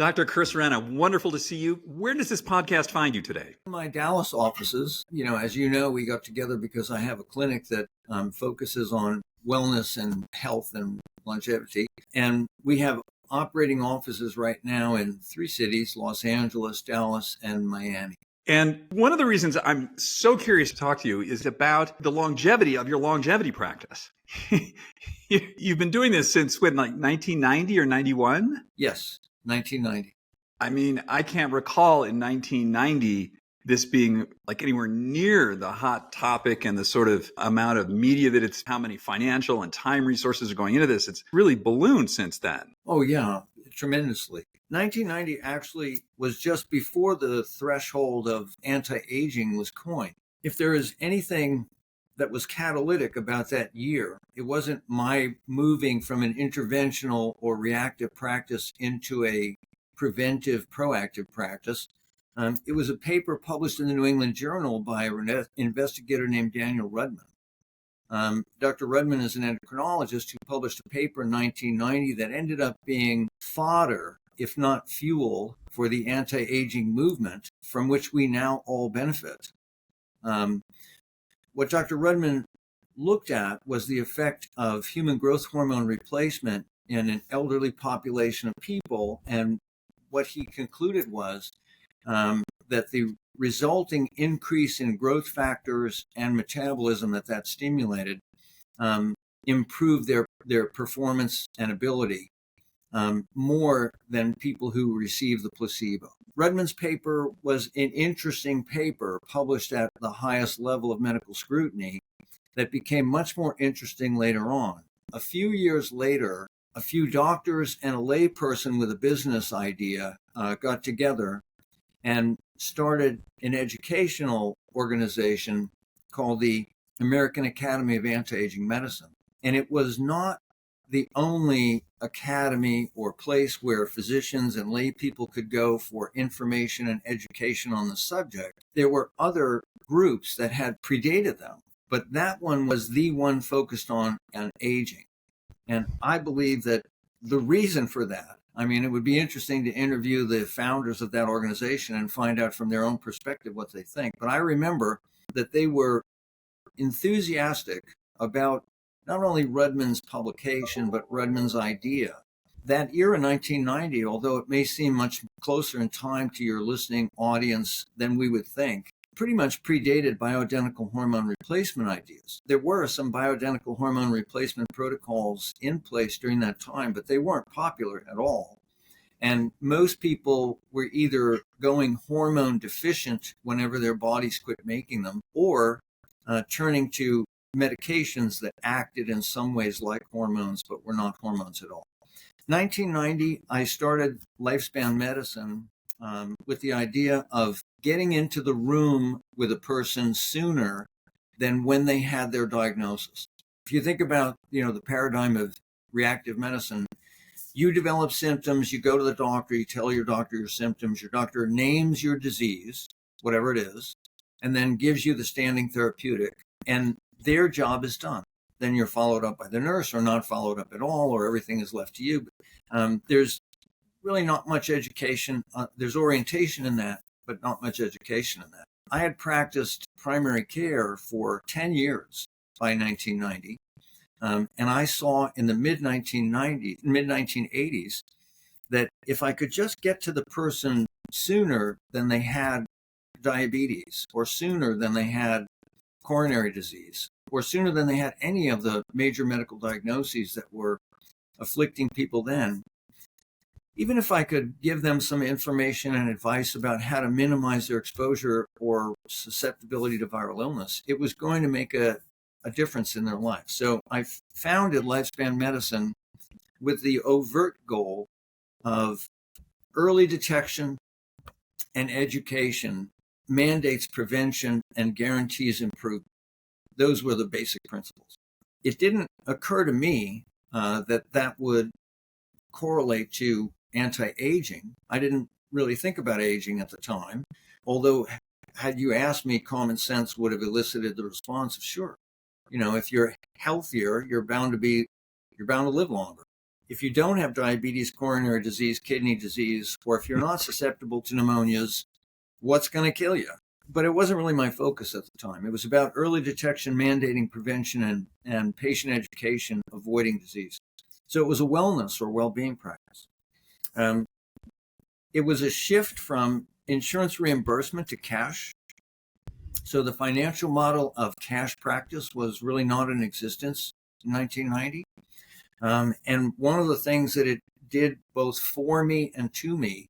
Dr. Chris Renna, wonderful to see you. Where does this podcast find you today? My Dallas offices, as you know, we got together because I have a clinic that focuses on wellness and health and longevity. And we have operating offices right now in 3 cities, Los Angeles, Dallas, and Miami. And one of the reasons I'm so curious to talk to you is about the longevity of your longevity practice. You've been doing this since when, like 1990 or 91? Yes, 1990. I mean, I can't recall in 1990 this being like anywhere near the hot topic and the sort of amount of media that it's, how many financial and time resources are going into this. It's really ballooned since then. Oh, yeah, tremendously. 1990 actually was just before the threshold of anti-aging was coined. If there is anything that was catalytic about that year, it wasn't my moving from an interventional or reactive practice into a preventive, proactive practice. It was a paper published in the New England Journal by an investigator named Daniel Rudman. Dr. Rudman is an endocrinologist who published a paper in 1990 that ended up being fodder, if not fuel, for the anti-aging movement from which we now all benefit. What Dr. Rudman looked at was the effect of human growth hormone replacement in an elderly population of people. And what he concluded was that the resulting increase in growth factors and metabolism that stimulated improved their performance and ability more than people who received the placebo. Rudman's paper was an interesting paper published at the highest level of medical scrutiny that became much more interesting later on. A few years later, a few doctors and a layperson with a business idea got together and started an educational organization called the American Academy of Anti-Aging Medicine. And it was not the only academy or place where physicians and lay people could go for information and education on the subject. There were other groups that had predated them, but that one was the one focused on aging. And I believe that the reason for that, I mean, it would be interesting to interview the founders of that organization and find out from their own perspective what they think. But I remember that they were enthusiastic about not only Rudman's publication, but Rudman's idea. That year in 1990, although it may seem much closer in time to your listening audience than we would think, pretty much predated bioidentical hormone replacement ideas. There were some bioidentical hormone replacement protocols in place during that time, but they weren't popular at all. And most people were either going hormone deficient whenever their bodies quit making them, or turning to medications that acted in some ways like hormones, but were not hormones at all. 1990, I started Lifespan Medicine with the idea of getting into the room with a person sooner than when they had their diagnosis. If you think about, the paradigm of reactive medicine, you develop symptoms, you go to the doctor, you tell your doctor your symptoms, your doctor names your disease, whatever it is, and then gives you the standing therapeutic, and their job is done. Then you're followed up by the nurse, or not followed up at all, or everything is left to you. There's really not much education. There's orientation in that, but not much education in that. I had practiced primary care for 10 years by 1990. And I saw in the mid-1980s, that if I could just get to the person sooner than they had diabetes, or sooner than they had coronary disease, or sooner than they had any of the major medical diagnoses that were afflicting people then, even if I could give them some information and advice about how to minimize their exposure or susceptibility to viral illness, it was going to make a difference in their life. So I founded Lifespan Medicine with the overt goal of early detection and education mandates prevention and guarantees improvement. Those were the basic principles. It didn't occur to me that would correlate to anti-aging. I didn't really think about aging at the time, although had you asked me, common sense would have elicited the response of sure. If you're healthier, you're bound to live longer. if you don't have diabetes, coronary disease, kidney disease, or if you're not susceptible to pneumonias, what's going to kill you? But it wasn't really my focus at the time. It was about early detection, mandating prevention, and patient education, avoiding disease. So it was a wellness or well-being practice. It was a shift from insurance reimbursement to cash. So the financial model of cash practice was really not in existence in 1990. And one of the things that it did both for me and to me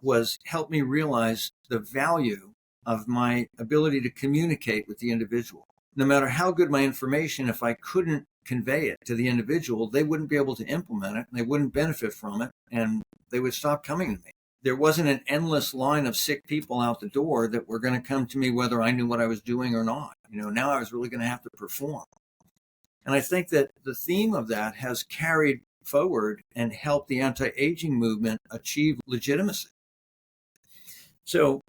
was help me realize the value of my ability to communicate with the individual. No matter how good my information, if I couldn't convey it to the individual, they wouldn't be able to implement it, and they wouldn't benefit from it, and they would stop coming to me. There wasn't an endless line of sick people out the door that were going to come to me whether I knew what I was doing or not. Now I was really going to have to perform. And I think that the theme of that has carried forward and helped the anti-aging movement achieve legitimacy. So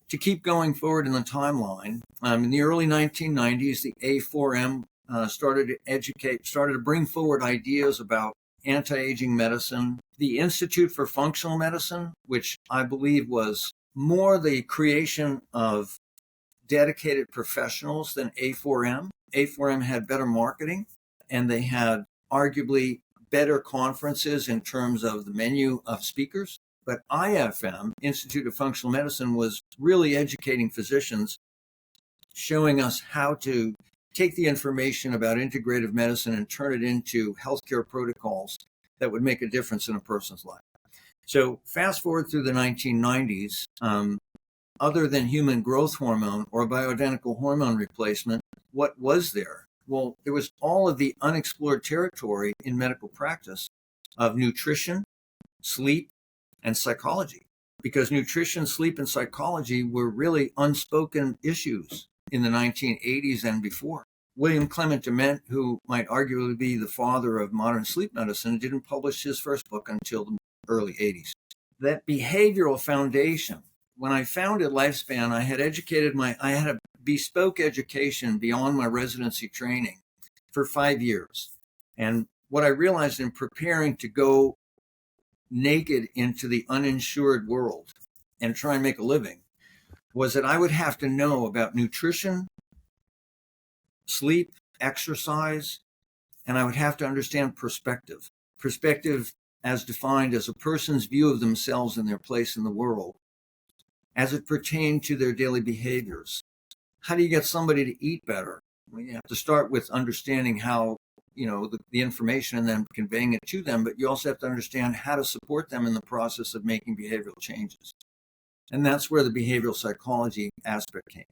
to keep going forward in the timeline, in the early 1990s, the A4M started to bring forward ideas about anti-aging medicine. The Institute for Functional Medicine, which I believe was more the creation of dedicated professionals than A4M. A4M had better marketing, and they had arguably better conferences in terms of the menu of speakers. But IFM, Institute of Functional Medicine, was really educating physicians, showing us how to take the information about integrative medicine and turn it into healthcare protocols that would make a difference in a person's life. So fast forward through the 1990s, other than human growth hormone or bioidentical hormone replacement, what was there? Well, there was all of the unexplored territory in medical practice of nutrition, sleep, and psychology, because nutrition, sleep, and psychology were really unspoken issues in the 1980s and before. William Clement Dement, who might arguably be the father of modern sleep medicine, didn't publish his first book until the early 80s. That behavioral foundation, when I founded Lifespan, I had a bespoke education beyond my residency training for 5 years. And what I realized in preparing to go naked into the uninsured world and try and make a living was that I would have to know about nutrition, sleep, exercise, and I would have to understand perspective. Perspective as defined as a person's view of themselves and their place in the world as it pertained to their daily behaviors. How do you get somebody to eat better? Well, you have to start with understanding how, the information and then conveying it to them, but you also have to understand how to support them in the process of making behavioral changes. And that's where the behavioral psychology aspect came.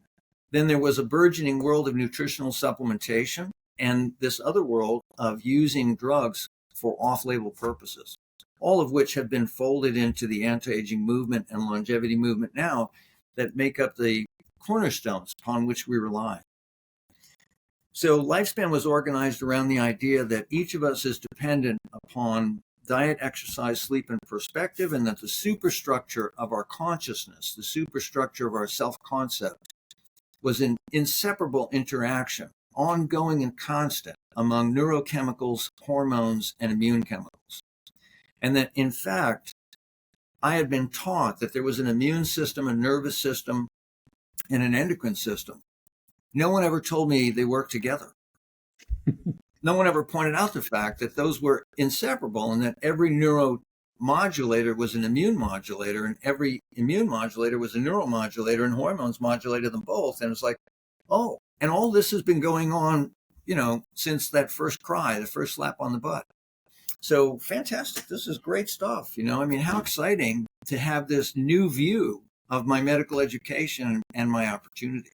Then there was a burgeoning world of nutritional supplementation and this other world of using drugs for off-label purposes, all of which have been folded into the anti-aging movement and longevity movement now that make up the cornerstones upon which we rely. So Lifespan was organized around the idea that each of us is dependent upon diet, exercise, sleep, and perspective, and that the superstructure of our consciousness, the superstructure of our self-concept, was an inseparable interaction, ongoing and constant, among neurochemicals, hormones, and immune chemicals. And that, in fact, I had been taught that there was an immune system, a nervous system, and an endocrine system. No one ever told me they worked together. No one ever pointed out the fact that those were inseparable and that every neuromodulator was an immune modulator and every immune modulator was a neuromodulator, and hormones modulated them both. And it's like, oh, and all this has been going on, since that first cry, the first slap on the butt. So fantastic. This is great stuff. How exciting to have this new view of my medical education and my opportunity.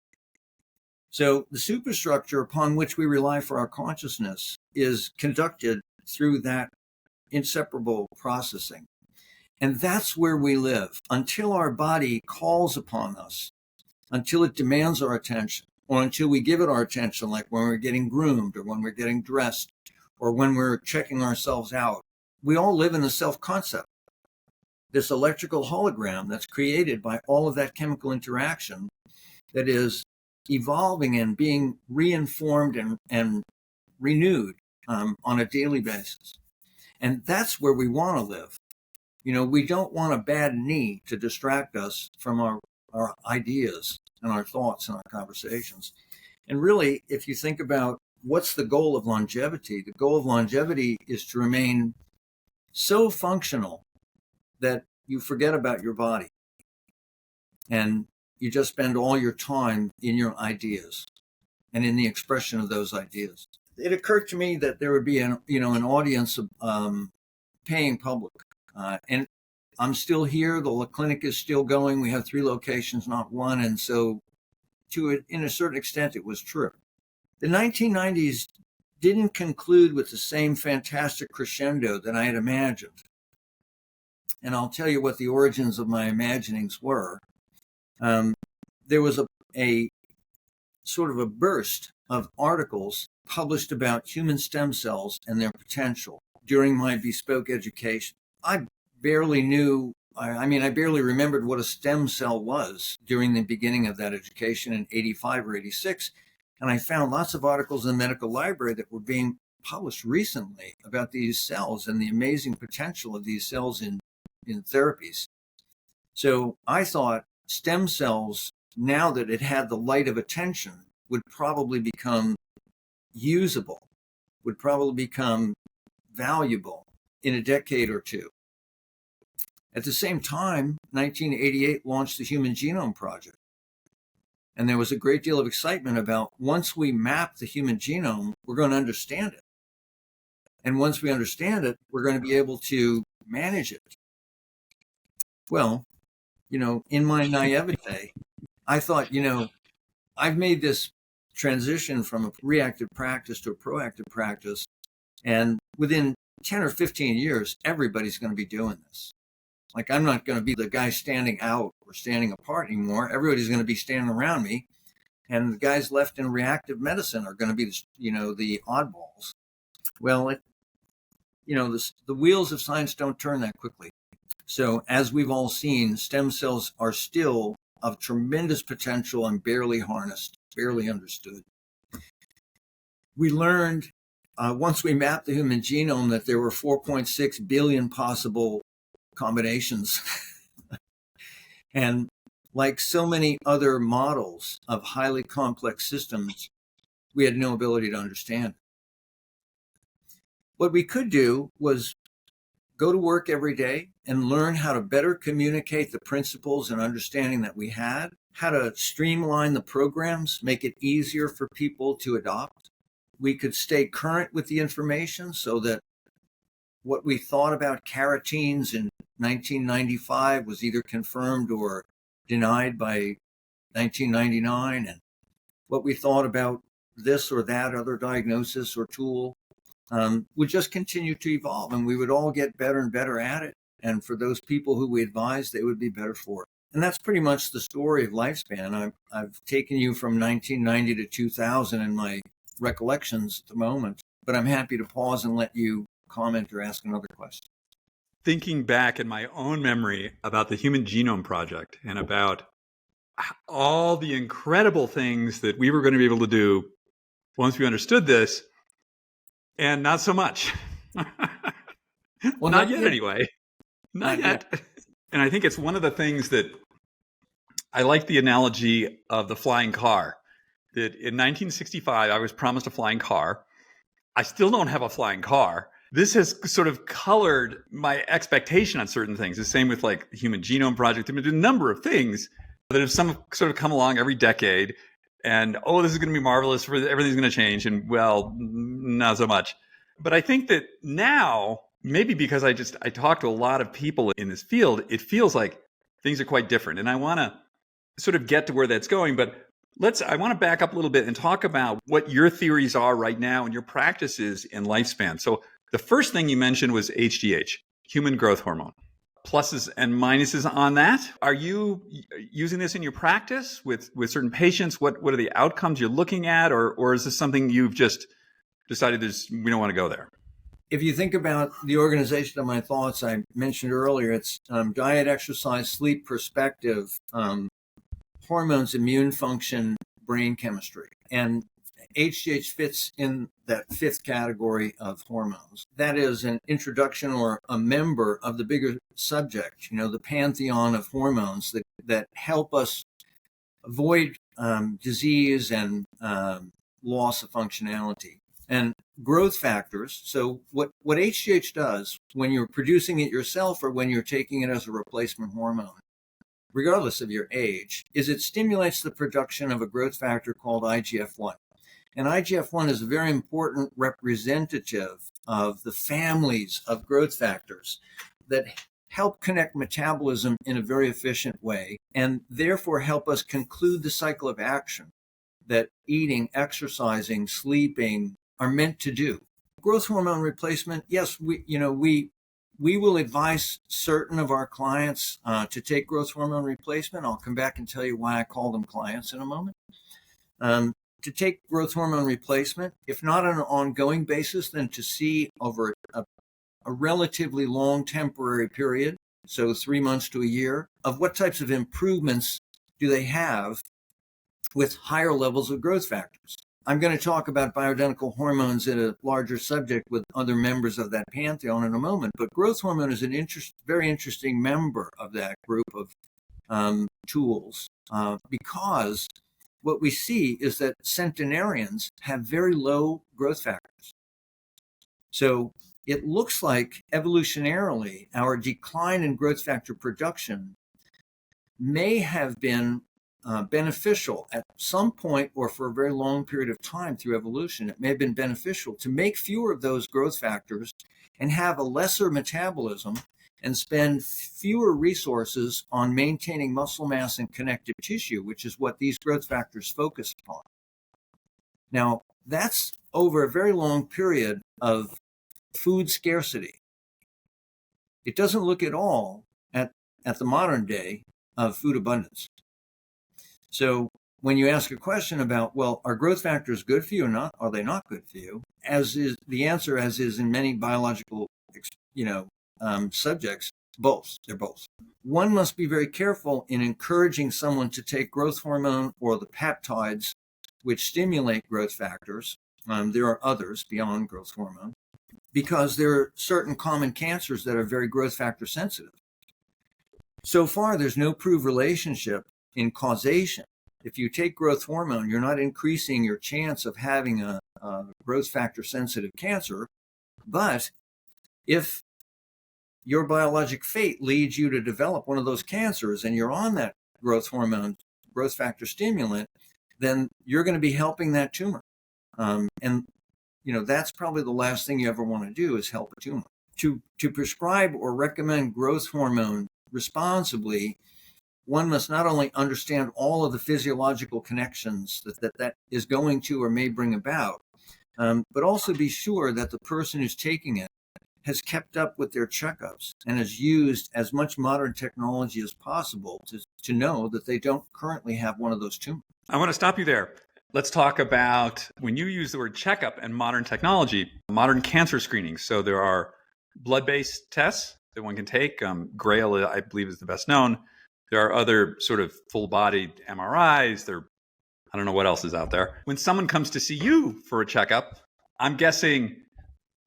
So the superstructure upon which we rely for our consciousness is conducted through that inseparable processing. And that's where we live until our body calls upon us, until it demands our attention, or until we give it our attention, like when we're getting groomed or when we're getting dressed or when we're checking ourselves out. We all live in the self-concept, this electrical hologram that's created by all of that chemical interaction that is evolving and being reinformed and renewed on a daily basis. And that's where we want to live. We don't want a bad knee to distract us from our ideas and our thoughts and our conversations. And really, if you think about what's the goal of longevity, the goal of longevity is to remain so functional that you forget about your body and you just spend all your time in your ideas and in the expression of those ideas. It occurred to me that there would be an audience of paying public. And I'm still here. The clinic is still going. We have 3 locations, not 1. And so in a certain extent, it was true. The 1990s didn't conclude with the same fantastic crescendo that I had imagined. And I'll tell you what the origins of my imaginings were. There was a sort of a burst of articles published about human stem cells and their potential during my bespoke education. I barely remembered what a stem cell was during the beginning of that education in 85 or 86. And I found lots of articles in the medical library that were being published recently about these cells and the amazing potential of these cells in therapies. So I thought stem cells, now that it had the light of attention, would probably become usable, would probably become valuable in a decade or two. At the same time, 1988 launched the Human Genome Project. And there was a great deal of excitement about once we map the human genome, we're going to understand it. And once we understand it, we're going to be able to manage it. Well, in my naivete, I thought, I've made this transition from a reactive practice to a proactive practice. And within 10 or 15 years, everybody's going to be doing this. Like, I'm not going to be the guy standing out or standing apart anymore. Everybody's going to be standing around me. And the guys left in reactive medicine are going to be, the oddballs. Well, the wheels of science don't turn that quickly. So as we've all seen, stem cells are still of tremendous potential and barely harnessed, barely understood. We learned once we mapped the human genome that there were 4.6 billion possible combinations. And like so many other models of highly complex systems, we had no ability to understand. What we could do was go to work every day and learn how to better communicate the principles and understanding that we had, how to streamline the programs, make it easier for people to adopt. We could stay current with the information so that what we thought about carotenes in 1995 was either confirmed or denied by 1999. And what we thought about this or that other diagnosis or tool would just continue to evolve, and we would all get better and better at it. And for those people who we advised, they would be better for it. And that's pretty much the story of lifespan. I've taken you from 1990 to 2000 in my recollections at the moment, but I'm happy to pause and let you comment or ask another question. Thinking back in my own memory about the Human Genome Project and about all the incredible things that we were going to be able to do once we understood this, and not so much. Well, not yet anyway. Not yet. And I think it's one of the things that I like the analogy of the flying car. That in 1965, I was promised a flying car. I still don't have a flying car. This has sort of colored my expectation on certain things. The same with like the Human Genome Project. I mean, there's a number of things that have some sort of come along every decade. And, this is going to be marvelous. Everything's going to change. And, well, not so much. But I think that now, maybe because I talk to a lot of people in this field, it feels like things are quite different. And I want to sort of get to where that's going. But I want to back up a little bit and talk about what your theories are right now and your practices in lifespan. So the first thing you mentioned was HGH, human growth hormone. Pluses and minuses on that. Are you using this in your practice with certain patients? What are the outcomes you're looking at? Or is this something you've just decided we don't want to go there? If you think about the organization of my thoughts, I mentioned earlier, it's diet, exercise, sleep, perspective, hormones, immune function, brain chemistry. And HGH fits in that fifth category of hormones. That is an introduction or a member of the bigger subject, the pantheon of hormones that help us avoid disease and loss of functionality. And growth factors, so what HGH does when you're producing it yourself or when you're taking it as a replacement hormone, regardless of your age, is it stimulates the production of a growth factor called IGF-1. And IGF-1 is a very important representative of the families of growth factors that help connect metabolism in a very efficient way and therefore help us conclude the cycle of action that eating, exercising, sleeping are meant to do. Growth hormone replacement, yes, we will advise certain of our clients to take growth hormone replacement. I'll come back and tell you why I call them clients in a moment. To take growth hormone replacement, if not on an ongoing basis, then to see over a relatively long temporary period, so 3 months to a year, of what types of improvements do they have with higher levels of growth factors. I'm going to talk about bioidentical hormones in a larger subject with other members of that pantheon in a moment, but growth hormone is an very interesting member of that group of tools because what we see is that centenarians have very low growth factors. So it looks like evolutionarily our decline in growth factor production may have been beneficial at some point or for a very long period of time through evolution. It may have been beneficial to make fewer of those growth factors and have a lesser metabolism and spend fewer resources on maintaining muscle mass and connective tissue, which is what these growth factors focus upon. Now, that's over a very long period of food scarcity. It doesn't look at all at the modern day of food abundance. So when you ask a question about, well, are growth factors good for you or not? Are they not good for you? As is the answer, as is in many biological, subjects, both. They're both. One must be very careful in encouraging someone to take growth hormone or the peptides which stimulate growth factors. There are others beyond growth hormone because there are certain common cancers that are very growth factor sensitive. So far, there's no proved relationship in causation. If you take growth hormone, you're not increasing your chance of having a growth factor sensitive cancer. But if your biologic fate leads you to develop one of those cancers and you're on that growth hormone, growth factor stimulant, then you're going to be helping that tumor. That's probably the last thing you ever want to do is help a tumor. To prescribe or recommend growth hormone responsibly, one must not only understand all of the physiological connections that is going to or may bring about, but also be sure that the person who's taking it has kept up with their checkups and has used as much modern technology as possible to know that they don't currently have one of those tumors. I want to stop you there. Let's talk about when you use the word checkup and modern technology, modern cancer screening. So there are blood-based tests that one can take. Grail, I believe, is the best known. There are other sort of full-body MRIs. I don't know what else is out there. When someone comes to see you for a checkup, I'm guessing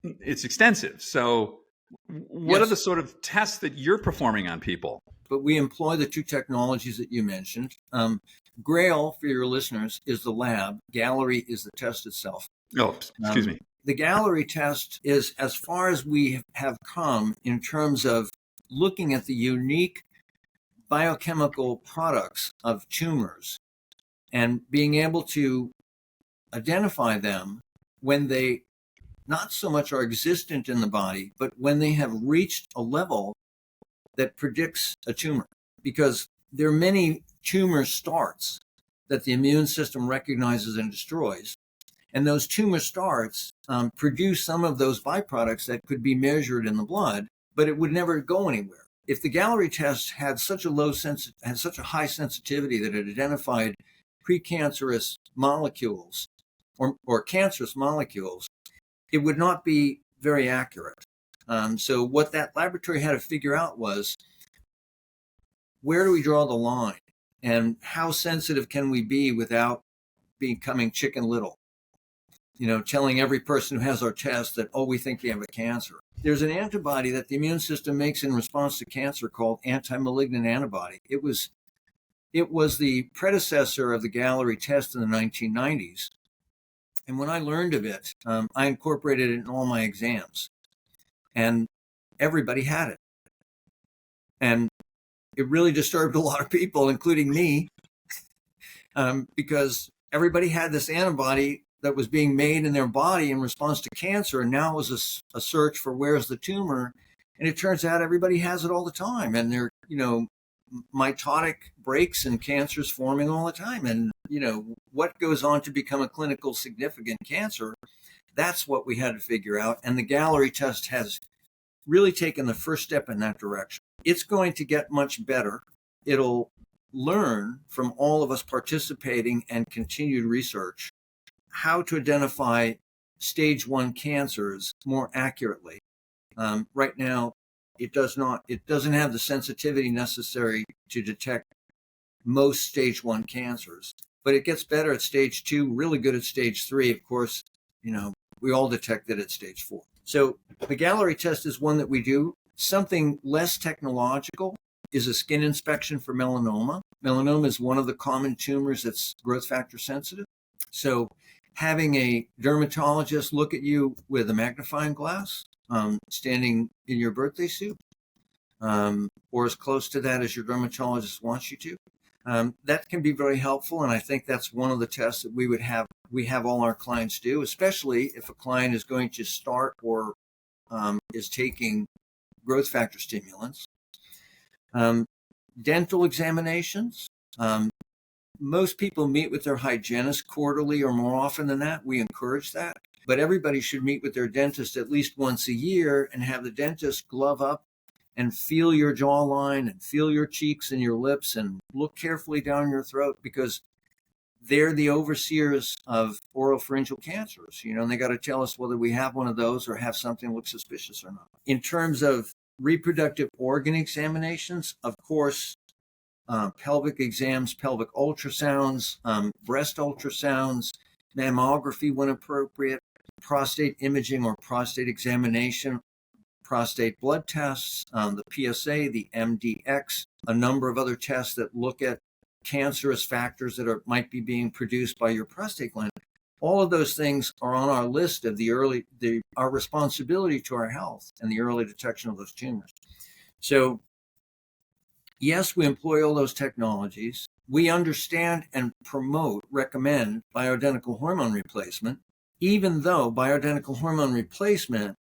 it's extensive. So what are the sort of tests that you're performing on people? But we employ the two technologies that you mentioned. Grail, for your listeners, is the lab. Gallery is the test itself. Oh, excuse me. The Gallery test is as far as we have come in terms of looking at the unique biochemical products of tumors and being able to identify them when they not so much are existent in the body, but when they have reached a level that predicts a tumor. Because there are many tumor starts that the immune system recognizes and destroys. And those tumor starts produce some of those byproducts that could be measured in the blood, but it would never go anywhere. If the Gallery test had such a high sensitivity that it identified precancerous molecules or cancerous molecules, it would not be very accurate. So what that laboratory had to figure out was, where do we draw the line? And how sensitive can we be without becoming Chicken Little? telling every person who has our test that, oh, we think you have a cancer. There's an antibody that the immune system makes in response to cancer called anti-malignant antibody. It was the predecessor of the Gallery test in the 1990s. And when I learned of it, I incorporated it in all my exams. And everybody had it. And it really disturbed a lot of people, including me, because everybody had this antibody that was being made in their body in response to cancer. And now it was a search for where's the tumor. And it turns out everybody has it all the time. And they're, mitotic breaks and cancers forming all the time. And, what goes on to become a clinical significant cancer, that's what we had to figure out. And the Gallery test has really taken the first step in that direction. It's going to get much better. It'll learn from all of us participating and continued research how to identify stage 1 cancers more accurately. Right now, it doesn't have the sensitivity necessary to detect most stage 1 cancers, but it gets better at stage 2, really good at stage 3. Of course, we all detect it at stage 4. So the Gallery test is one that we do. Something less technological is a skin inspection for melanoma. Melanoma is one of the common tumors that's growth factor sensitive. So having a dermatologist look at you with a magnifying glass, standing in your birthday suit, or as close to that as your dermatologist wants you to, that can be very helpful. And I think that's one of the tests that we have all our clients do, especially if a client is going to start or is taking growth factor stimulants. Dental examinations. Most people meet with their hygienist quarterly or more often than that. We encourage that. But everybody should meet with their dentist at least once a year and have the dentist glove up and feel your jawline and feel your cheeks and your lips and look carefully down your throat, because they're the overseers of oropharyngeal cancers, and they got to tell us whether we have one of those or have something look suspicious or not. In terms of reproductive organ examinations, of course, pelvic exams, pelvic ultrasounds, breast ultrasounds, mammography when appropriate, prostate imaging or prostate examination, prostate blood tests, the PSA, the MDX, a number of other tests that look at cancerous factors that might be being produced by your prostate gland. All of those things are on our list of our responsibility to our health and the early detection of those tumors. So yes, we employ all those technologies. We understand and recommend bioidentical hormone replacement, even though bioidentical hormone replacement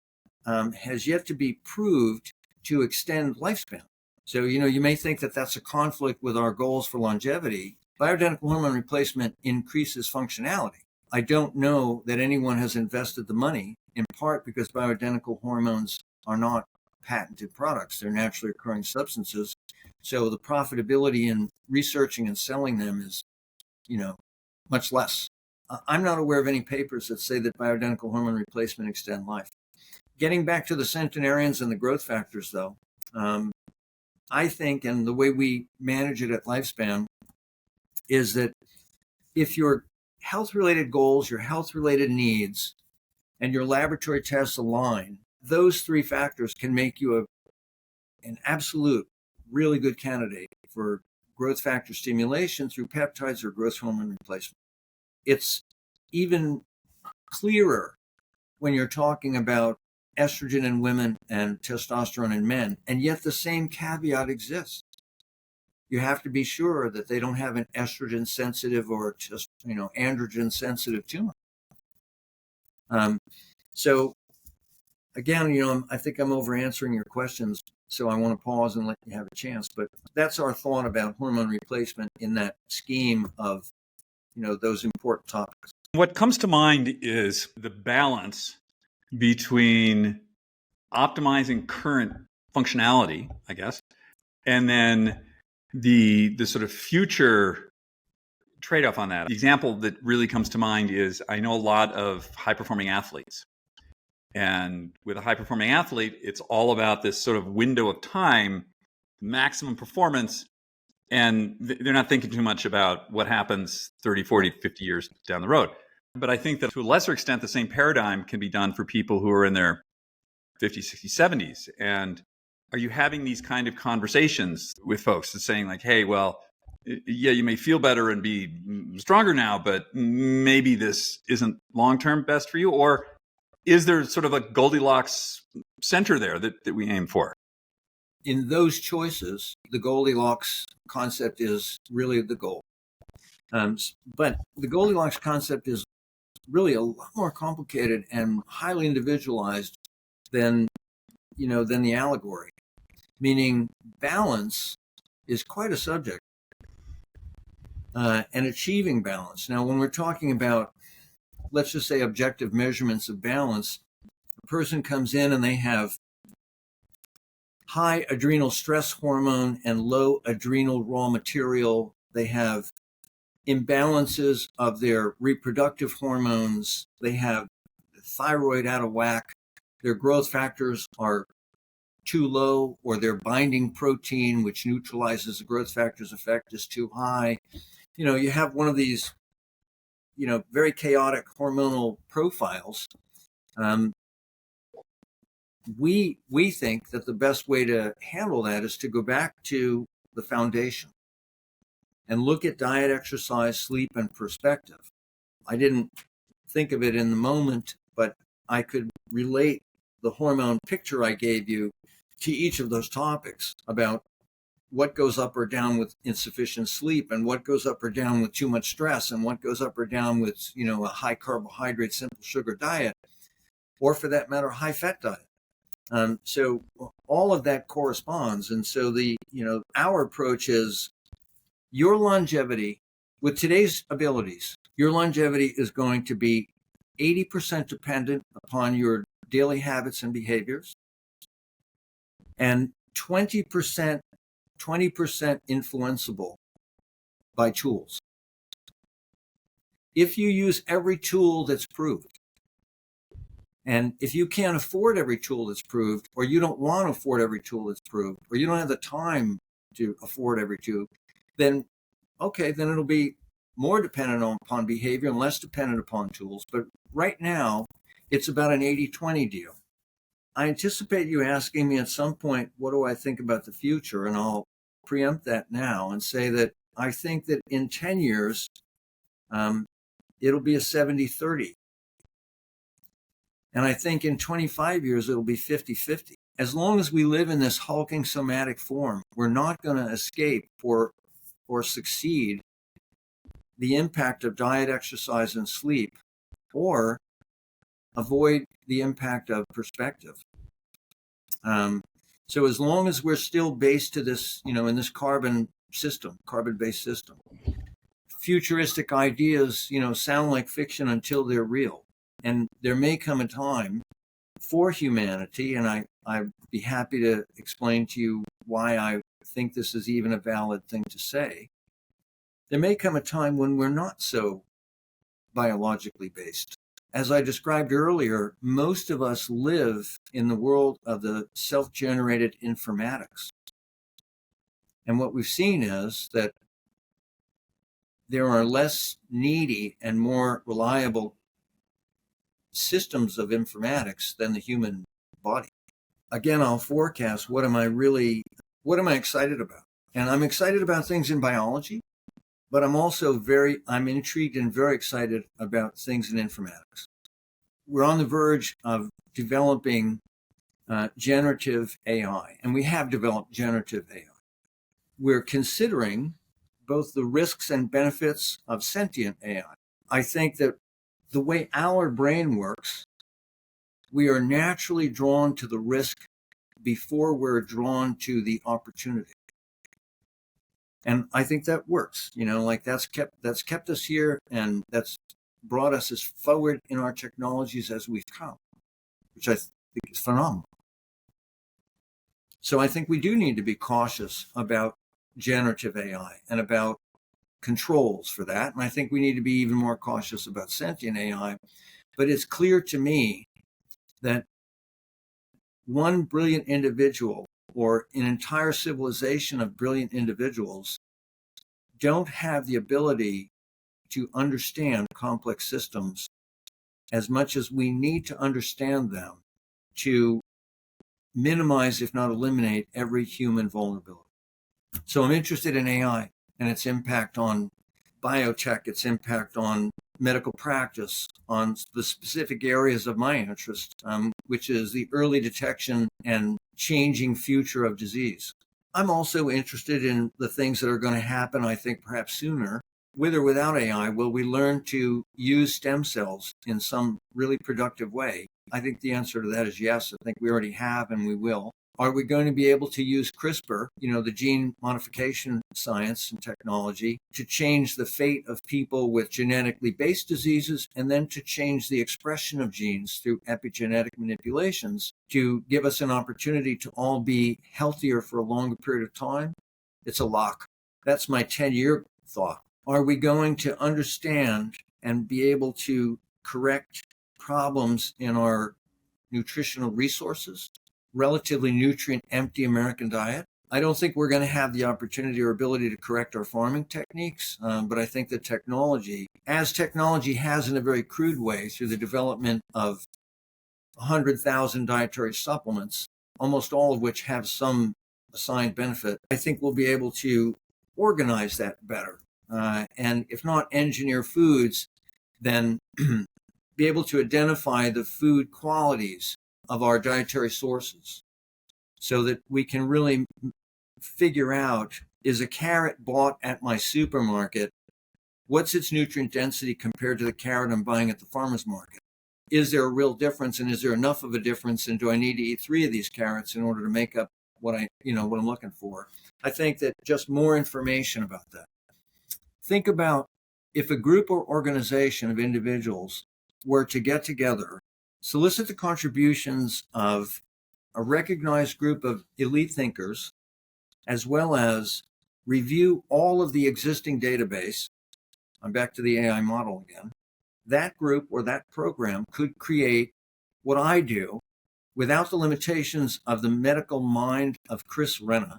has yet to be proved to extend lifespan. So, you may think that that's a conflict with our goals for longevity. Bioidentical hormone replacement increases functionality. I don't know that anyone has invested the money, in part because bioidentical hormones are not patented products. They're naturally occurring substances. So the profitability in researching and selling them is, much less. I'm not aware of any papers that say that bioidentical hormone replacement extend life. Getting back to the centenarians and the growth factors, though, I think, and the way we manage it at Lifespan, is that if your health-related goals, your health-related needs, and your laboratory tests align, those 3 factors can make you an absolute really good candidate for growth factor stimulation through peptides or growth hormone replacement. It's even clearer when you're talking about estrogen in women and testosterone in men, and yet the same caveat exists. You have to be sure that they don't have an estrogen sensitive or just, androgen sensitive tumor. So again, I think I'm over answering your questions, so I want to pause and let you have a chance. But that's our thought about hormone replacement in that scheme of, those important topics. What comes to mind is the balance between optimizing current functionality, I guess, and then the sort of future trade-off on that. The example that really comes to mind is I know a lot of high-performing athletes. And with a high-performing athlete, it's all about this sort of window of time, maximum performance, and they're not thinking too much about what happens 30, 40, 50 years down the road. But I think that to a lesser extent, the same paradigm can be done for people who are in their 50s, 60s, 70s. And are you having these kind of conversations with folks that's saying like, hey, well, yeah, you may feel better and be stronger now, but maybe this isn't long-term best for you? Or is there sort of a Goldilocks center there that we aim for? In those choices, the Goldilocks concept is really the goal. But the Goldilocks concept is really a lot more complicated and highly individualized than the allegory. Meaning, balance is quite a subject, and achieving balance. Now, when we're talking about, let's just say, objective measurements of balance, a person comes in and they have high adrenal stress hormone and low adrenal raw material. They have imbalances of their reproductive hormones. They have thyroid out of whack. Their growth factors are too low, or their binding protein, which neutralizes the growth factor's effect, is too high. You have one of these, very chaotic hormonal profiles. We think that the best way to handle that is to go back to the foundation and look at diet, exercise, sleep, and perspective. I didn't think of it in the moment, but I could relate the hormone picture I gave you to each of those topics about what goes up or down with insufficient sleep, and what goes up or down with too much stress, and what goes up or down with, a high carbohydrate, simple sugar diet, or for that matter, high fat diet. So all of that corresponds. And so our approach is your longevity with today's abilities. Your longevity is going to be 80% dependent upon your daily habits and behaviors, and 20% influenceable by tools. If you use every tool that's proved, and if you can't afford every tool that's proved, or you don't want to afford every tool that's proved, or you don't have the time to afford every tool, then it'll be more dependent upon behavior and less dependent upon tools. But right now, it's about an 80-20 deal. I anticipate you asking me at some point, what do I think about the future? And I'll preempt that now and say that I think that in 10 years, it'll be a 70-30. And I think in 25 years, it'll be 50-50. As long as we live in this hulking somatic form, we're not going to escape or succeed the impact of diet, exercise, and sleep, or avoid the impact of perspective. So as long as we're still based to this, in this carbon-based system, futuristic ideas, sound like fiction until they're real. And there may come a time for humanity, and I'd be happy to explain to you why I think this is even a valid thing to say. There may come a time when we're not so biologically based. As I described earlier, most of us live in the world of the self-generated informatics. And what we've seen is that there are less needy and more reliable systems of informatics than the human body. Again, I'll forecast what am I excited about? And I'm excited about things in biology, but I'm intrigued and very excited about things in informatics. We're on the verge of developing generative AI, and we have developed generative AI. We're considering both the risks and benefits of sentient AI. I think that the way our brain works, we are naturally drawn to the risk before we're drawn to the opportunity. And I think that works, that's kept us here, and that's brought us as forward in our technologies as we've come, which I think is phenomenal. So I think we do need to be cautious about generative AI and about controls for that. And I think we need to be even more cautious about sentient AI. But it's clear to me that one brilliant individual or an entire civilization of brilliant individuals don't have the ability to understand complex systems as much as we need to understand them to minimize, if not eliminate, every human vulnerability. So I'm interested in AI and its impact on biotech, its impact on medical practice, on the specific areas of my interest, which is the early detection and changing future of disease. I'm also interested in the things that are going to happen, I think, perhaps sooner. With or without AI, will we learn to use stem cells in some really productive way? I think the answer to that is yes. I think we already have and we will. Are we going to be able to use CRISPR, the gene modification science and technology, to change the fate of people with genetically based diseases and then to change the expression of genes through epigenetic manipulations to give us an opportunity to all be healthier for a longer period of time? It's a lock. That's my 10-year thought. Are we going to understand and be able to correct problems in our nutritional resources? Relatively nutrient empty American diet. I don't think we're going to have the opportunity or ability to correct our farming techniques, but I think that technology, as technology has in a very crude way through the development of 100,000 dietary supplements, almost all of which have some assigned benefit, I think we'll be able to organize that better. And if not engineer foods, then be able to identify the food qualities of our dietary sources so that we can really figure out, is a carrot bought at my supermarket, what's its nutrient density compared to the carrot I'm buying at the farmer's market? Is there a real difference, and is there enough of a difference, and do I need to eat 3 of these carrots in order to make up what I'm looking for? I think that just more information about that. Think about if a group or organization of individuals were to get together, solicit the contributions of a recognized group of elite thinkers, as well as review all of the existing database. I'm back to the AI model again. That group or that program could create what I do without the limitations of the medical mind of Chris Renna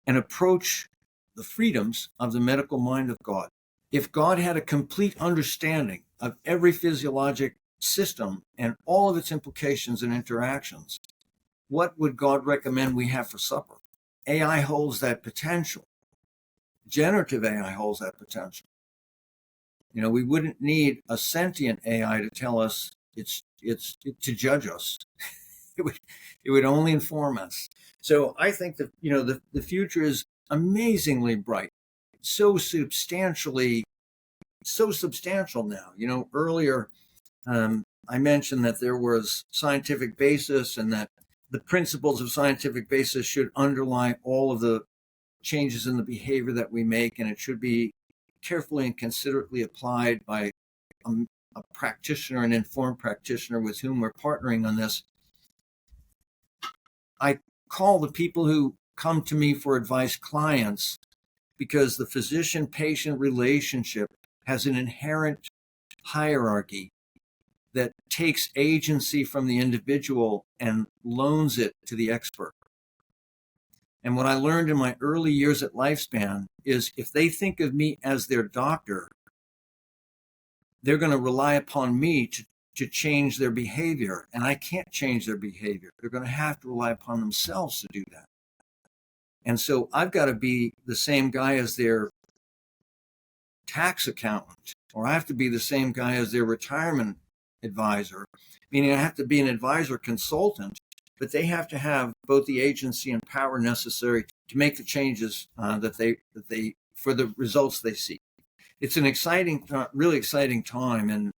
and approach the freedoms of the medical mind of God. If God had a complete understanding of every physiologic system and all of its implications and interactions, what would God recommend we have for supper? AI holds that potential. Generative AI holds that potential. We wouldn't need a sentient AI to tell us to judge us. It would only inform us. So I think that the future is amazingly bright, so substantial now. Earlier I mentioned that there was scientific basis and that the principles of scientific basis should underlie all of the changes in the behavior that we make, and it should be carefully and considerately applied by a practitioner, an informed practitioner with whom we're partnering on this. I call the people who come to me for advice clients because the physician-patient relationship has an inherent hierarchy that takes agency from the individual and loans it to the expert. And what I learned in my early years at Lifespan is if they think of me as their doctor, they're going to rely upon me to change their behavior. And I can't change their behavior. They're going to have to rely upon themselves to do that. And so I've got to be the same guy as their tax accountant, or I have to be the same guy as their retirement advisor, meaning I have to be an advisor consultant, but they have to have both the agency and power necessary to make the changes that they for the results they seek. It's an exciting, really exciting time. And,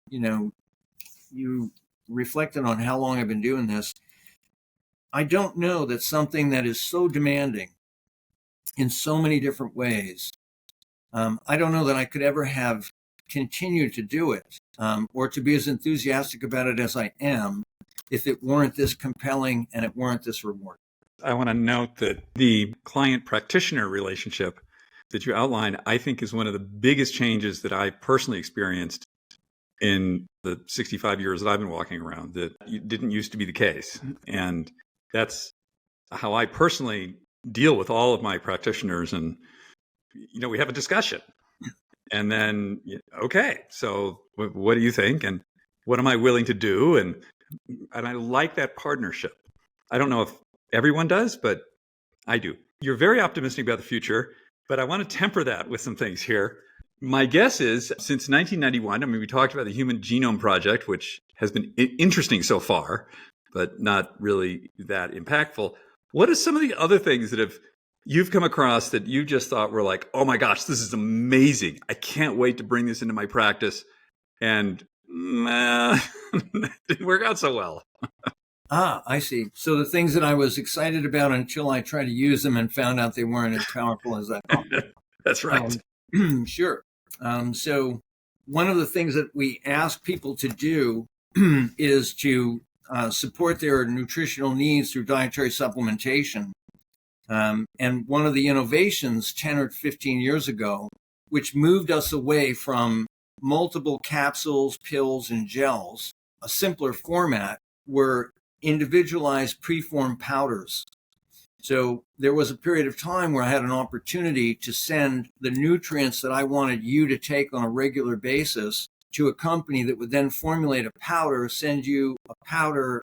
you reflected on how long I've been doing this. I don't know that something that is so demanding in so many different ways, I don't know that I could ever have continued to do it or to be as enthusiastic about it as I am if it weren't this compelling and it weren't this rewarding. I want to note that the client-practitioner relationship that you outlined, I think, is one of the biggest changes that I personally experienced in the 65 years that I've been walking around that didn't used to be the case. And that's how I personally deal with all of my practitioners. And, we have a discussion. And then, okay, so what do you think? And what am I willing to do? And I like that partnership. I don't know if everyone does, but I do. You're very optimistic about the future, but I want to temper that with some things here. My guess is since 1991, I mean, we talked about the Human Genome Project, which has been interesting so far, but not really that impactful. What are some of the other things that you've come across that you just thought were like, oh my gosh, this is amazing. I can't wait to bring this into my practice. And it didn't work out so well. Ah, I see. So the things that I was excited about until I tried to use them and found out they weren't as powerful as I thought. That's right. Sure. So one of the things that we ask people to do is to support their nutritional needs through dietary supplementation. And one of the innovations 10 or 15 years ago, which moved us away from multiple capsules, pills, and gels, a simpler format, were individualized preformed powders. So there was a period of time where I had an opportunity to send the nutrients that I wanted you to take on a regular basis to a company that would then formulate a powder, send you a powder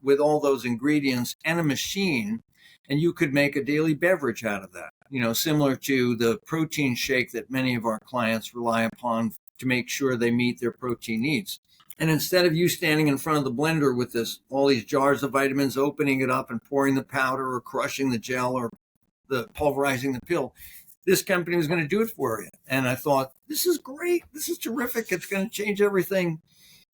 with all those ingredients and a machine, and you could make a daily beverage out of that, similar to the protein shake that many of our clients rely upon to make sure they meet their protein needs. And instead of you standing in front of the blender with all these jars of vitamins, opening it up and pouring the powder or crushing the gel or pulverizing the pill, this company was going to do it for you. And I thought, this is great. This is terrific. It's going to change everything.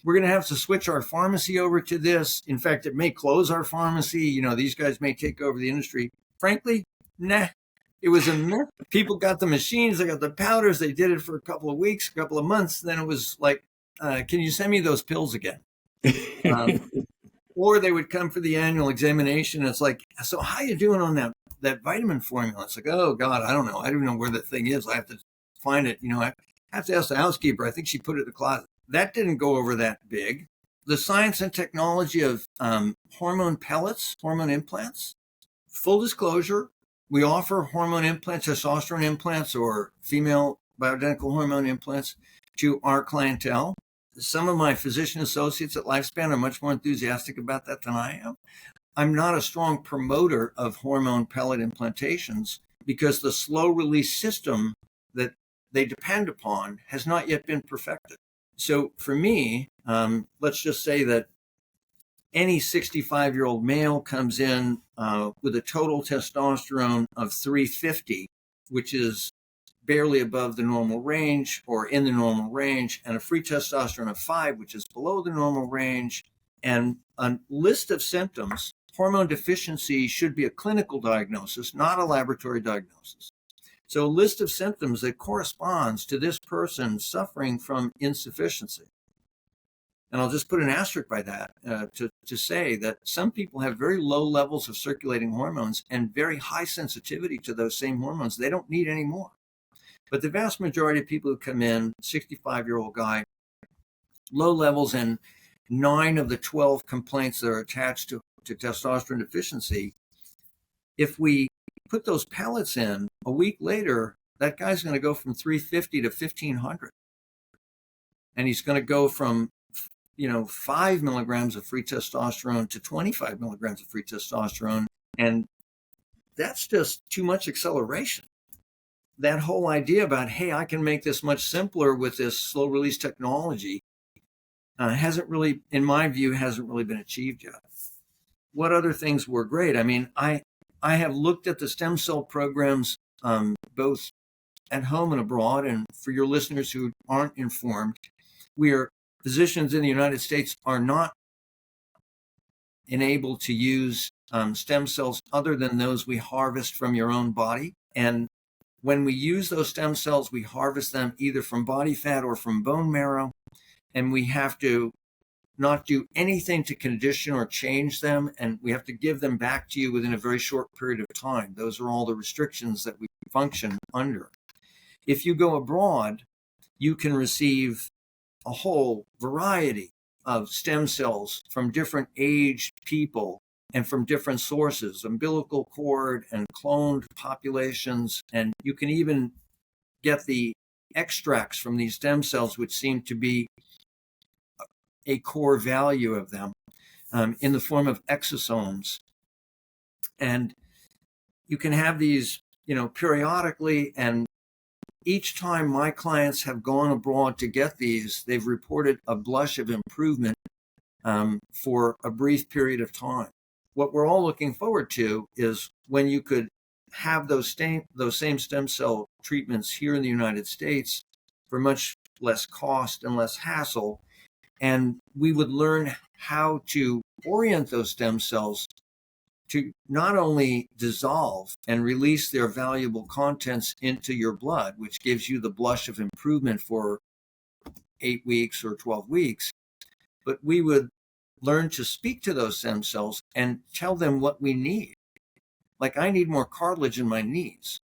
We're going to have to switch our pharmacy over to this. In fact, it may close our pharmacy. These guys may take over the industry. Frankly, nah. It was a myth. People got the machines. They got the powders. They did it for a couple of weeks, a couple of months. Then it was like, can you send me those pills again? Or they would come for the annual examination. It's like, so how you doing on that vitamin formula? It's like, oh God, I don't know. I don't know where that thing is. I have to find it. I have to ask the housekeeper. I think she put it in the closet. That didn't go over that big. The science and technology of hormone pellets, hormone implants. Full disclosure, we offer hormone implants, testosterone implants, or female bioidentical hormone implants to our clientele. Some of my physician associates at Lifespan are much more enthusiastic about that than I am. I'm not a strong promoter of hormone pellet implantations because the slow release system that they depend upon has not yet been perfected. So for me, let's just say that any 65-year-old male comes in with a total testosterone of 350, which is barely above the normal range or in the normal range, and a free testosterone of 5, which is below the normal range, and a list of symptoms. Hormone deficiency should be a clinical diagnosis, not a laboratory diagnosis. So a list of symptoms that corresponds to this person suffering from insufficiency. And I'll just put an asterisk by that to say that some people have very low levels of circulating hormones and very high sensitivity to those same hormones. They don't need any more. But the vast majority of people who come in, 65-year-old guy, low levels, and 9 of the 12 complaints that are attached to testosterone deficiency, if we put those pellets in a week later, that guy's going to go from 350 to 1,500. And he's going to go from 5 milligrams of free testosterone to 25 milligrams of free testosterone. And that's just too much acceleration. That whole idea about, hey, I can make this much simpler with this slow release technology hasn't really, in my view, been achieved yet. What other things were great? I mean, I have looked at the stem cell programs both at home and abroad. And for your listeners who aren't informed, physicians in the United States are not enabled to use stem cells other than those we harvest from your own body. And when we use those stem cells, we harvest them either from body fat or from bone marrow, and we have to not do anything to condition or change them, and we have to give them back to you within a very short period of time. Those are all the restrictions that we function under. If you go abroad, you can receive a whole variety of stem cells from different aged people and from different sources, umbilical cord and cloned populations. And you can even get the extracts from these stem cells, which seem to be a core value of them, in the form of exosomes. And you can have these, periodically, and each time my clients have gone abroad to get these, they've reported a blush of improvement for a brief period of time. What we're all looking forward to is when you could have those same stem cell treatments here in the United States for much less cost and less hassle, and we would learn how to orient those stem cells to not only dissolve and release their valuable contents into your blood, which gives you the blush of improvement for 8 weeks or 12 weeks, but we would learn to speak to those stem cells and tell them what we need. Like, I need more cartilage in my knees.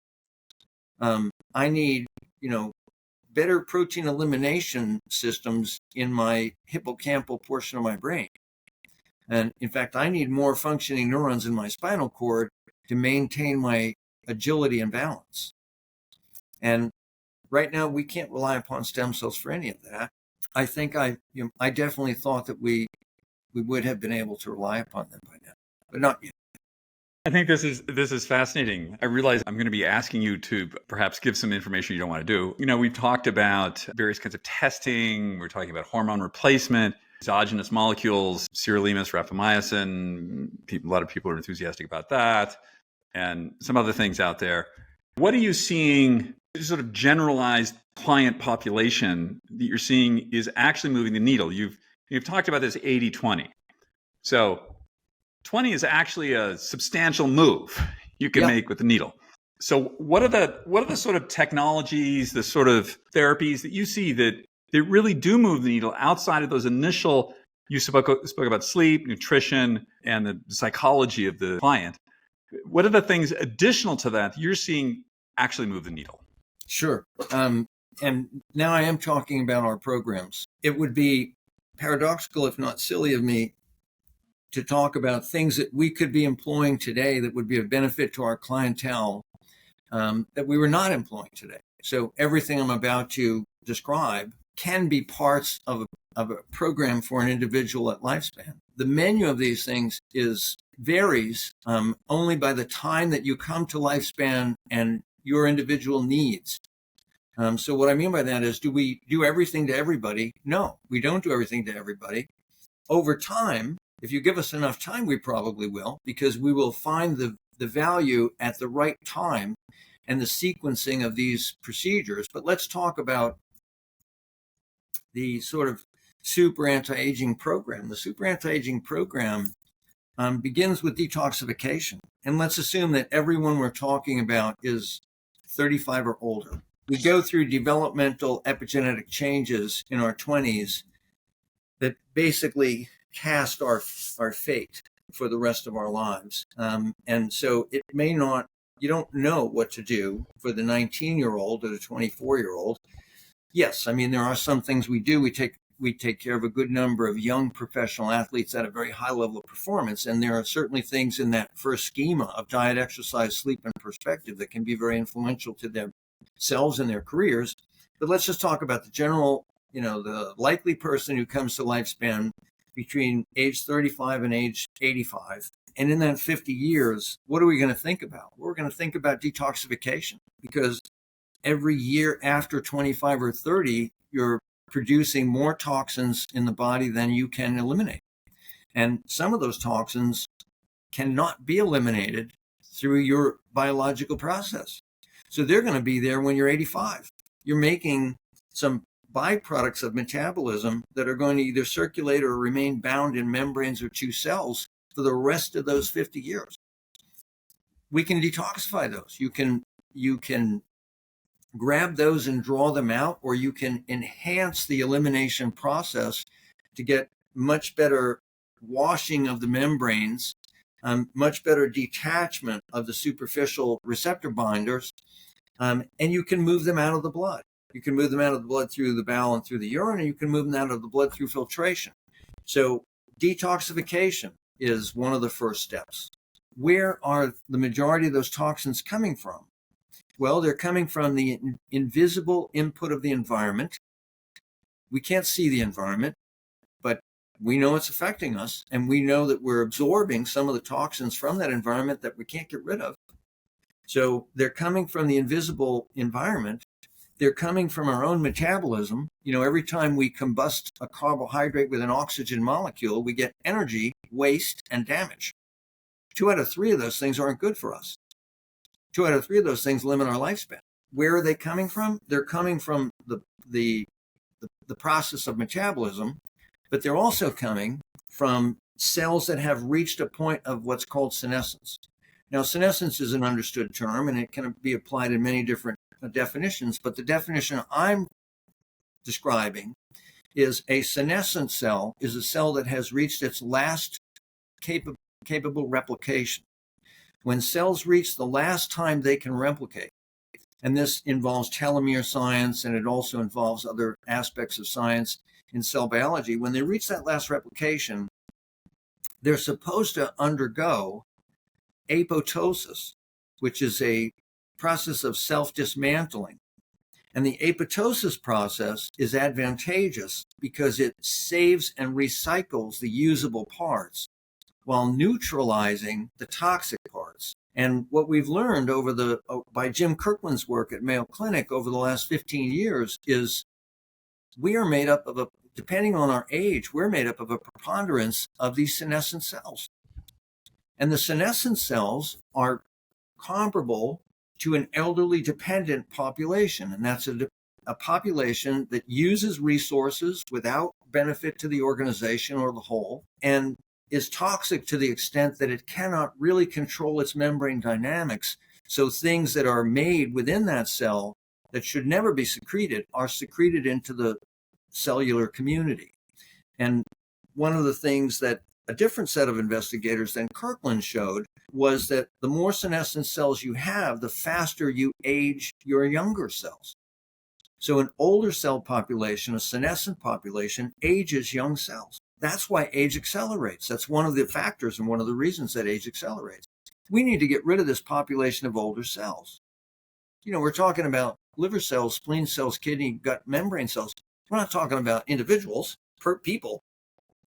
I need, better protein elimination systems in my hippocampal portion of my brain. And in fact, I need more functioning neurons in my spinal cord to maintain my agility and balance. And right now, we can't rely upon stem cells for any of that. I think I definitely thought that we would have been able to rely upon them by now, but not yet. I think this is fascinating. I realize I'm going to be asking you to perhaps give some information you don't want to do. We've talked about various kinds of testing. We're talking about hormone replacement, exogenous molecules, sirolimus, rapamycin. A lot of people are enthusiastic about that, and some other things out there. What are you seeing, sort of generalized client population that you're seeing is actually moving the needle? You've talked about this 80-20. So 20 is actually a substantial move you can make with the needle. So what are the sort of technologies, the sort of therapies that you see that really do move the needle outside of those initial? You spoke about sleep, nutrition, and the psychology of the client. What are the things additional to that you're seeing actually move the needle? Sure. And now I am talking about our programs. It would be paradoxical, if not silly, of me to talk about things that we could be employing today that would be of benefit to our clientele that we were not employing today. So everything I'm about to describe can be parts of a program for an individual at Lifespan. The menu of these things varies only by the time that you come to Lifespan and your individual needs. So what I mean by that is, do we do everything to everybody? No, we don't do everything to everybody. Over time, if you give us enough time, we probably will, because we will find the value at the right time and the sequencing of these procedures. But let's talk about the sort of super anti-aging program. The super anti-aging program begins with detoxification. And let's assume that everyone we're talking about is 35 or older. We go through developmental epigenetic changes in our 20s that basically cast our fate for the rest of our lives. And so it may not, you don't know what to do for the 19-year-old or the 24-year-old. Yes, I mean, there are some things we do. We take care of a good number of young professional athletes at a very high level of performance. And there are certainly things in that first schema of diet, exercise, sleep, and perspective that can be very influential to themselves and their careers. But let's just talk about the general, the likely person who comes to Lifespan between age 35 and age 85. And in that 50 years, what are we going to think about? We're going to think about detoxification, because every year after 25 or 30, you're producing more toxins in the body than you can eliminate. And some of those toxins cannot be eliminated through your biological process. So they're going to be there when you're 85. You're making some byproducts of metabolism that are going to either circulate or remain bound in membranes or two cells for the rest of those 50 years. We can detoxify those. You can grab those and draw them out, or you can enhance the elimination process to get much better washing of the membranes, much better detachment of the superficial receptor binders, and you can move them out of the blood. You can move them out of the blood through the bowel and through the urine, and you can move them out of the blood through filtration. So detoxification is one of the first steps. Where are the majority of those toxins coming from? Well, they're coming from the invisible input of the environment. We can't see the environment, but we know it's affecting us, and we know that we're absorbing some of the toxins from that environment that we can't get rid of. So they're coming from the invisible environment. They're coming from our own metabolism. Every time we combust a carbohydrate with an oxygen molecule, we get energy, waste, and damage. 2 out of 3 of those things aren't good for us. 2 out of 3 of those things limit our lifespan. Where are they coming from? They're coming from the process of metabolism, but they're also coming from cells that have reached a point of what's called senescence. Now, senescence is an understood term, and it can be applied in many different definitions, but the definition I'm describing is a senescent cell is a cell that has reached its last capable replication. When cells reach the last time they can replicate, and this involves telomere science, and it also involves other aspects of science in cell biology, when they reach that last replication, they're supposed to undergo apoptosis, which is a process of self-dismantling. And the apoptosis process is advantageous because it saves and recycles the usable parts while neutralizing the toxic parts. And what we've learned by Jim Kirkland's work at Mayo Clinic over the last 15 years is we are made up of depending on our age, we're made up of a preponderance of these senescent cells. And the senescent cells are comparable to an elderly dependent population. And that's a population that uses resources without benefit to the organization or the whole, and is toxic to the extent that it cannot really control its membrane dynamics. So things that are made within that cell that should never be secreted are secreted into the cellular community. And one of the things that a different set of investigators than Kirkland showed was that the more senescent cells you have, the faster you age your younger cells. So an older cell population, a senescent population, ages young cells. That's why age accelerates. That's one of the factors and one of the reasons that age accelerates. We need to get rid of this population of older cells. We're talking about liver cells, spleen cells, kidney, gut membrane cells. We're not talking about individuals, people.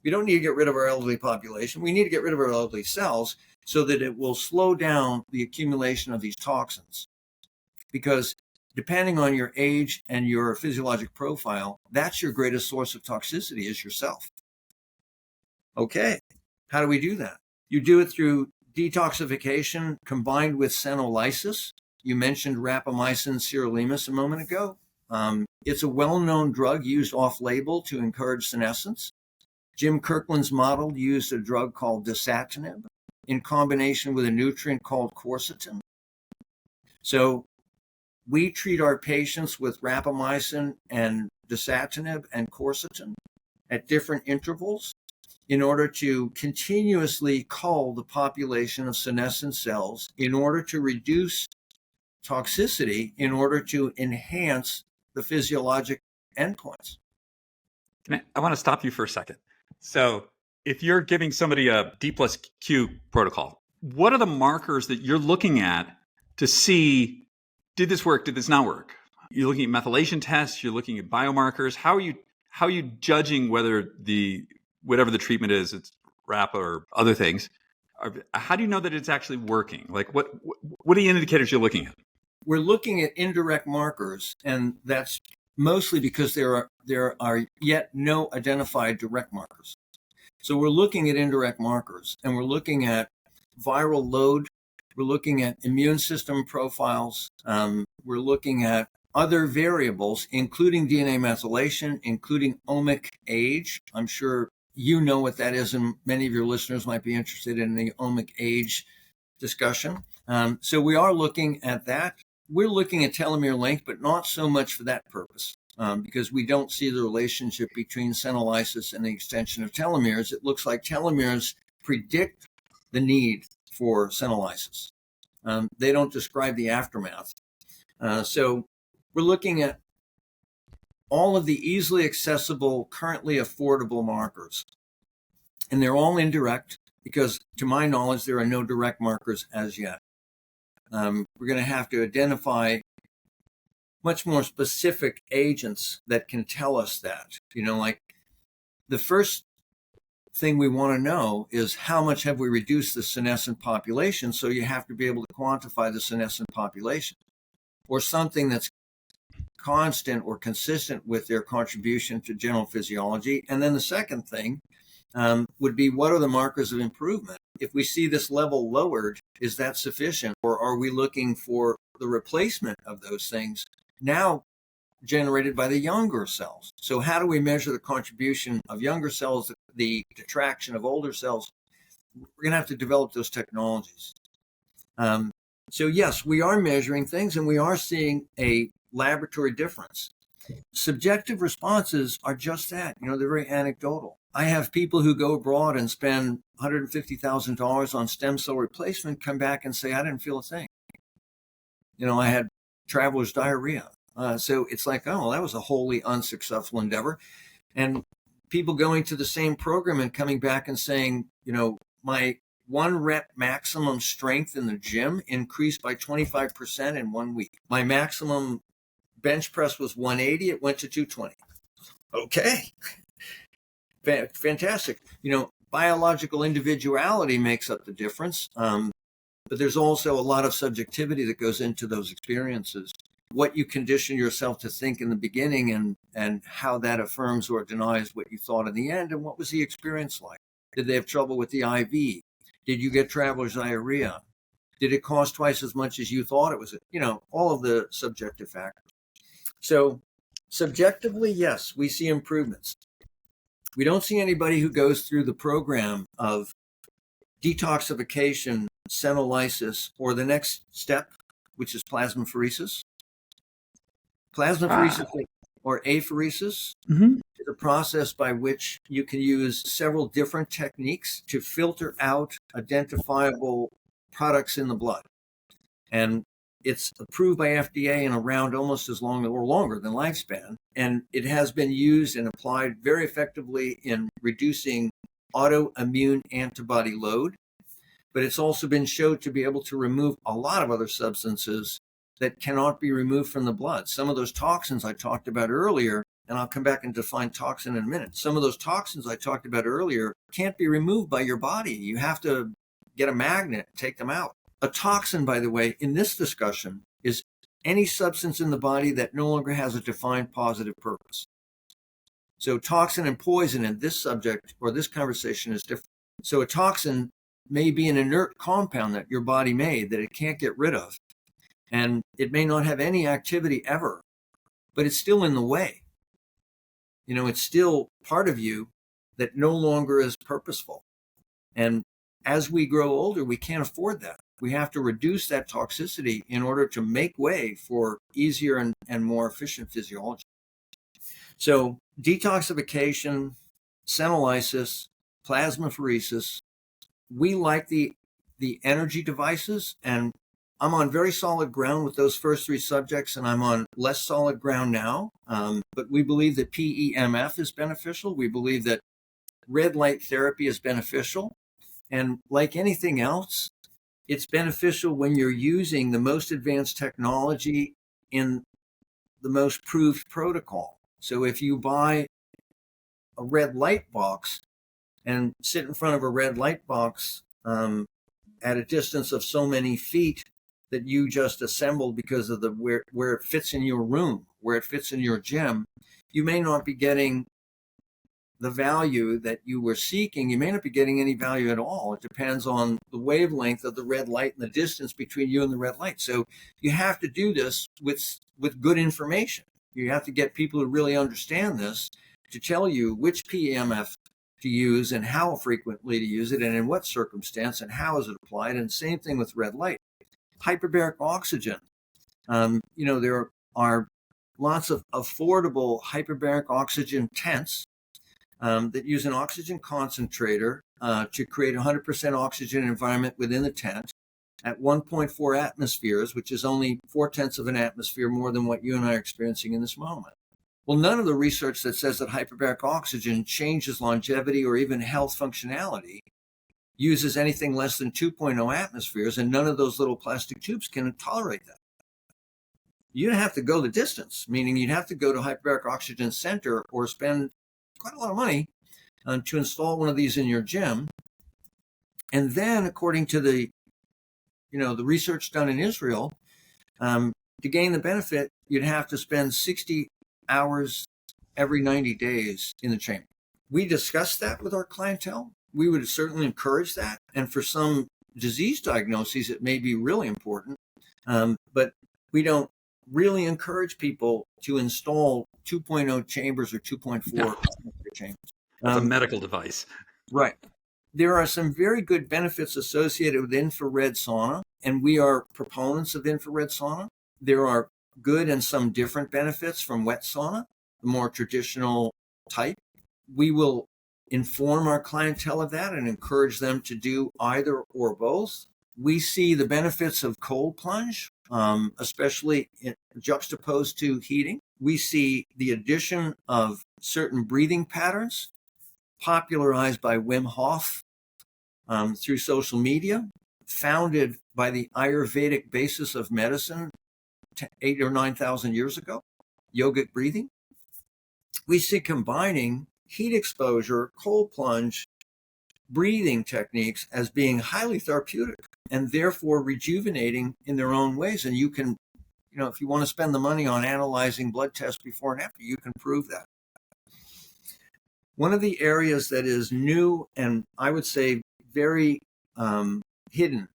We don't need to get rid of our elderly population. We need to get rid of our elderly cells so that it will slow down the accumulation of these toxins. Because depending on your age and your physiologic profile, that's your greatest source of toxicity is yourself. Okay, how do we do that? You do it through detoxification combined with senolysis. You mentioned rapamycin sirolimus a moment ago. It's a well-known drug used off-label to encourage senescence. Jim Kirkland's model used a drug called dasatinib in combination with a nutrient called quercetin. So we treat our patients with rapamycin and dasatinib and quercetin at different intervals in order to continuously cull the population of senescent cells in order to reduce toxicity, in order to enhance the physiologic endpoints. I want to stop you for a second. So if you're giving somebody a D plus Q protocol, what are the markers that you're looking at to see, did this work, did this not work? You're looking at methylation tests, you're looking at biomarkers. How are you judging whether whatever the treatment is, it's RAPA or other things, how do you know that it's actually working? Like what are the indicators you're looking at? We're looking at indirect markers, and that's mostly because there are yet no identified direct markers. So we're looking at indirect markers, and we're looking at viral load. We're looking at immune system profiles. We're looking at other variables, including DNA methylation, including omic age. I'm sure you know what that is, and many of your listeners might be interested in the omic age discussion. So we are looking at that. We're looking at telomere length, but not so much for that purpose, because we don't see the relationship between senolysis and the extension of telomeres. It looks like telomeres predict the need for senolysis. They don't describe the aftermath. So we're looking at all of the easily accessible, currently affordable markers. And they're all indirect because, to my knowledge, there are no direct markers as yet. We're going to have to identify much more specific agents that can tell us that. Like the first thing we want to know is how much have we reduced the senescent population? So you have to be able to quantify the senescent population, or something that's constant or consistent with their contribution to general physiology. And then the second thing would be, what are the markers of improvement? If we see this level lowered, is that sufficient? Or are we looking for the replacement of those things now generated by the younger cells? So how do we measure the contribution of younger cells, the detraction of older cells? We're going to have to develop those technologies. So yes, we are measuring things and we are seeing a laboratory difference. Subjective responses are just that. They're very anecdotal. I have people who go abroad and spend $150,000 on stem cell replacement, come back and say, I didn't feel a thing. I had traveler's diarrhea. So it's like, oh, that was a wholly unsuccessful endeavor. And people going to the same program and coming back and saying, my 1 rep maximum strength in the gym increased by 25% in 1 week. My maximum bench press was 180. It went to 220. Okay. Fantastic. Biological individuality makes up the difference. But there's also a lot of subjectivity that goes into those experiences. What you condition yourself to think in the beginning and how that affirms or denies what you thought in the end. And what was the experience like? Did they have trouble with the IV? Did you get traveler's diarrhea? Did it cost twice as much as you thought it was? All of the subjective factors. So subjectively, yes, we see improvements. We don't see anybody who goes through the program of detoxification, senolysis, or the next step, which is plasmapheresis. Plasmapheresis or apheresis is a process by which you can use several different techniques to filter out identifiable products in the blood. And it's approved by FDA in around almost as long or longer than lifespan. And it has been used and applied very effectively in reducing autoimmune antibody load. But it's also been shown to be able to remove a lot of other substances that cannot be removed from the blood. Some of those toxins I talked about earlier, and I'll come back and define toxin in a minute. Some of those toxins I talked about earlier can't be removed by your body. You have to get a magnet, take them out. A toxin, by the way, in this discussion is any substance in the body that no longer has a defined positive purpose. So toxin and poison in this subject or this conversation is different. So a toxin may be an inert compound that your body made that it can't get rid of. And it may not have any activity ever, but it's still in the way. It's still part of you that no longer is purposeful. And as we grow older, we can't afford that. We have to reduce that toxicity in order to make way for easier and more efficient physiology. So detoxification, senolysis, plasmapheresis, we like the energy devices, and I'm on very solid ground with those first 3 subjects, and I'm on less solid ground now. But we believe that PEMF is beneficial. We believe that red light therapy is beneficial. And like anything else, it's beneficial when you're using the most advanced technology in the most proved protocol. So if you buy a red light box and sit in front of a red light box at a distance of so many feet that you just assembled because of where it fits in your room, where it fits in your gym, you may not be getting the value that you were seeking. You may not be getting any value at all. It depends on the wavelength of the red light and the distance between you and the red light. So you have to do this with good information. You have to get people who really understand this to tell you which PEMF to use and how frequently to use it and in what circumstance and how is it applied. And same thing with red light. Hyperbaric oxygen. There are lots of affordable hyperbaric oxygen tents that use an oxygen concentrator to create 100% oxygen environment within the tent at 1.4 atmospheres, which is only 0.4 of an atmosphere more than what you and I are experiencing in this moment. Well, none of the research that says that hyperbaric oxygen changes longevity or even health functionality uses anything less than 2.0 atmospheres, and none of those little plastic tubes can tolerate that. You'd have to go the distance, meaning you'd have to go to hyperbaric oxygen center or spend quite a lot of money to install one of these in your gym. And then, according to the research done in Israel, to gain the benefit, you'd have to spend 60 hours every 90 days in the chamber. We discussed that with our clientele. We would certainly encourage that. And for some disease diagnoses, it may be really important. But we don't really encourage people to install 2.0 chambers or 2.4 chambers. It's a medical device. Right. There are some very good benefits associated with infrared sauna, and we are proponents of infrared sauna. There are good and some different benefits from wet sauna, the more traditional type. We will inform our clientele of that and encourage them to do either or both. We see the benefits of cold plunge, especially juxtaposed to heating. We see the addition of certain breathing patterns popularized by Wim Hof through social media, founded by the Ayurvedic basis of medicine 8,000 or 9,000 years ago, yogic breathing. We see combining heat exposure, cold plunge, breathing techniques as being highly therapeutic and therefore rejuvenating in their own ways. And you can, if you want to spend the money on analyzing blood tests before and after, you can prove that. One of the areas that is new and I would say very hidden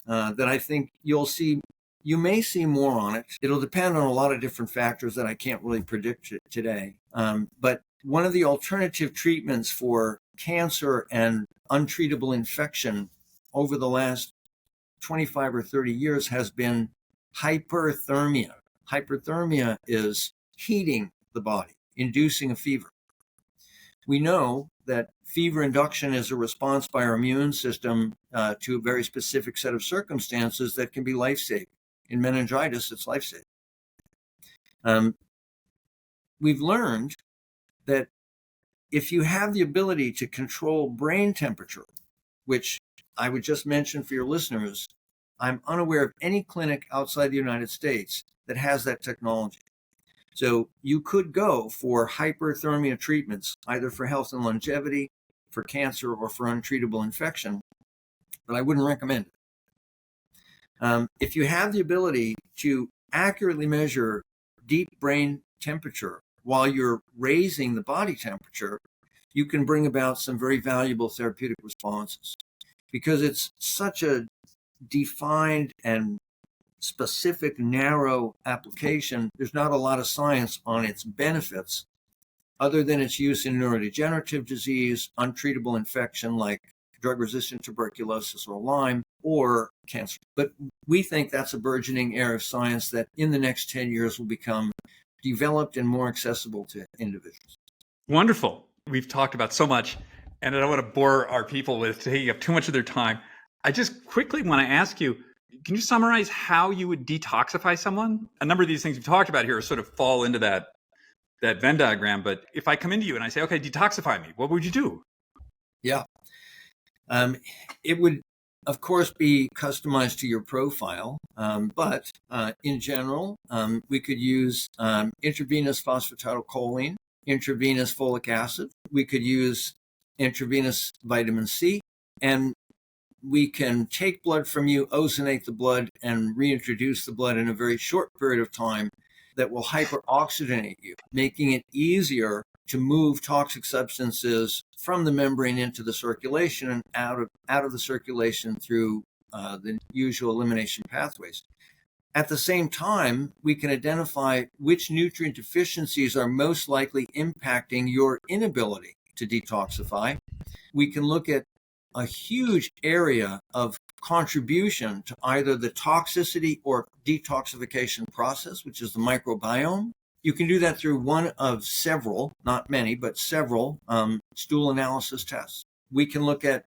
that I think you may see more on it. It'll depend on a lot of different factors that I can't really predict today. But one of the alternative treatments for cancer and untreatable infection over the last 25 or 30 years has been hyperthermia. Hyperthermia is heating the body, inducing a fever. We know that fever induction is a response by our immune system to a very specific set of circumstances that can be life-saving. In meningitis, it's life-saving. We've learned that if you have the ability to control brain temperature, which I would just mention for your listeners, I'm unaware of any clinic outside the United States that has that technology. So you could go for hyperthermia treatments, either for health and longevity, for cancer, or for untreatable infection, but I wouldn't recommend it. If you have the ability to accurately measure deep brain temperature while you're raising the body temperature, you can bring about some very valuable therapeutic responses. Because it's such a defined and specific, narrow application, there's not a lot of science on its benefits other than its use in neurodegenerative disease, untreatable infection like drug-resistant tuberculosis or Lyme, or cancer. But we think that's a burgeoning area of science that in the next 10 years will become developed and more accessible to individuals. Wonderful. We've talked about so much, and I don't want to bore our people with taking up too much of their time. I just quickly want to ask you, can you summarize how you would detoxify someone? A number of these things we've talked about here sort of fall into that Venn diagram, but if I come into you and I say, okay, detoxify me, what would you do? Yeah. It would, of course, be customized to your profile, but in general, we could use intravenous phosphatidylcholine, intravenous folic acid. We could use intravenous vitamin C, and we can take blood from you, ozonate the blood, and reintroduce the blood in a very short period of time that will hyperoxygenate you, making it easier to move toxic substances from the membrane into the circulation and out of the circulation through the usual elimination pathways. At the same time, we can identify which nutrient deficiencies are most likely impacting your inability to detoxify. We can look at a huge area of contribution to either the toxicity or detoxification process, which is the microbiome. You can do that through one of several, not many, but several stool analysis tests. We can look at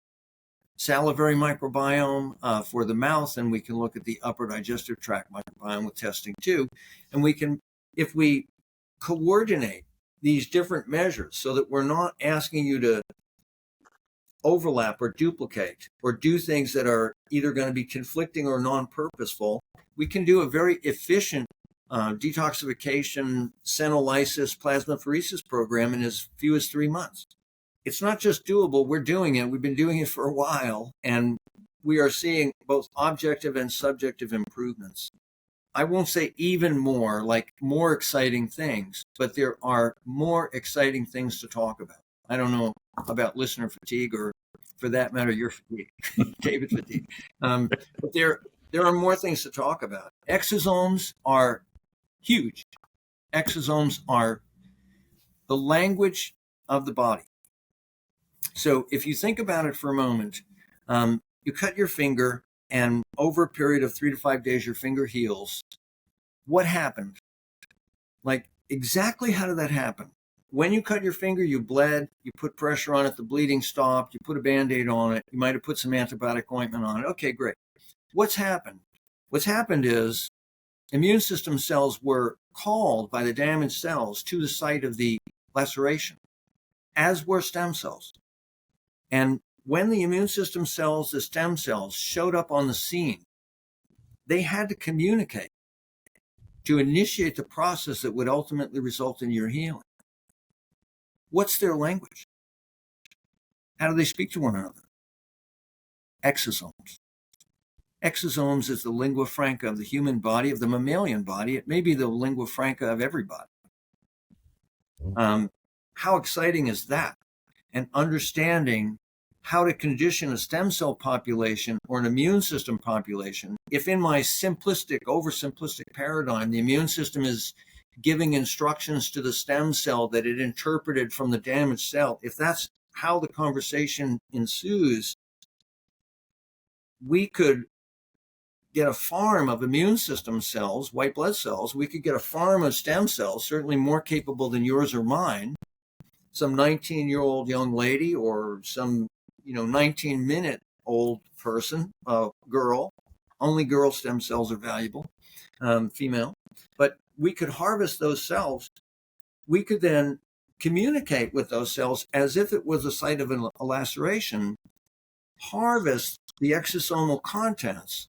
salivary microbiome for the mouth, and we can look at the upper digestive tract microbiome with testing too. And we can, if we coordinate these different measures so that we're not asking you to overlap or duplicate or do things that are either going to be conflicting or non-purposeful, we can do a very efficient detoxification, senolysis, plasmapheresis program in as few as 3 months. It's not just doable. We're doing it. We've been doing it for a while, and we are seeing both objective and subjective improvements. I won't say even more, like more exciting things, but there are more exciting things to talk about. I don't know about listener fatigue or, for that matter, your fatigue, David fatigue. But there are more things to talk about. Exosomes are huge. Exosomes are the language of the body. So if you think about it for a moment, you cut your finger, and over a period of 3 to 5 days, your finger heals. What happened? Like, exactly how did that happen? When you cut your finger, you bled, you put pressure on it, the bleeding stopped, you put a Band-Aid on it, you might have put some antibiotic ointment on it. Okay, great. What's happened? What's happened is immune system cells were called by the damaged cells to the site of the laceration, as were stem cells. And when the immune system cells, the stem cells, showed up on the scene, they had to communicate to initiate the process that would ultimately result in your healing. What's their language? How do they speak to one another? Exosomes. Exosomes is the lingua franca of the human body, of the mammalian body. It may be the lingua franca of everybody. How exciting is that? And understanding how to condition a stem cell population or an immune system population. If in my simplistic, oversimplistic paradigm, the immune system is giving instructions to the stem cell that it interpreted from the damaged cell, if that's how the conversation ensues, we could get a farm of immune system cells, white blood cells. We could get a farm of stem cells, certainly more capable than yours or mine. Some 19-year-old young lady or some 19-minute-old person, girl. Only girl stem cells are valuable, female. But we could harvest those cells. We could then communicate with those cells as if it was a site of a laceration, harvest the exosomal contents,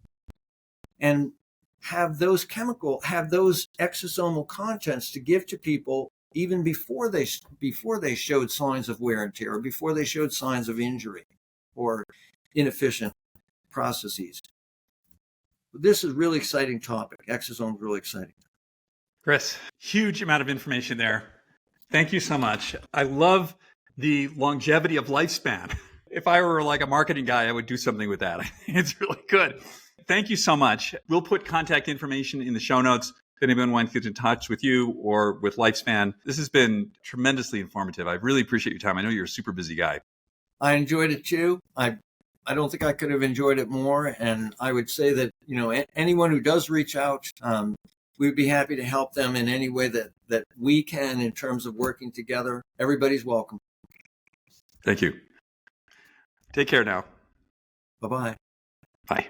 and have those exosomal contents to give to people even before they showed signs of wear and tear, before they showed signs of injury or inefficient processes. This is a really exciting topic. Exosomes really exciting. Chris, huge amount of information there. Thank you so much. I love the longevity of lifespan. If I were like a marketing guy, I would do something with that. It's really good. Thank you so much. We'll put contact information in the show notes if anyone wants to get in touch with you or with Lifespan. This has been tremendously informative. I really appreciate your time. I know you're a super busy guy. I enjoyed it too. I don't think I could have enjoyed it more. And I would say that, anyone who does reach out, we'd be happy to help them in any way that we can in terms of working together. Everybody's welcome. Thank you. Take care now. Bye-bye. Bye.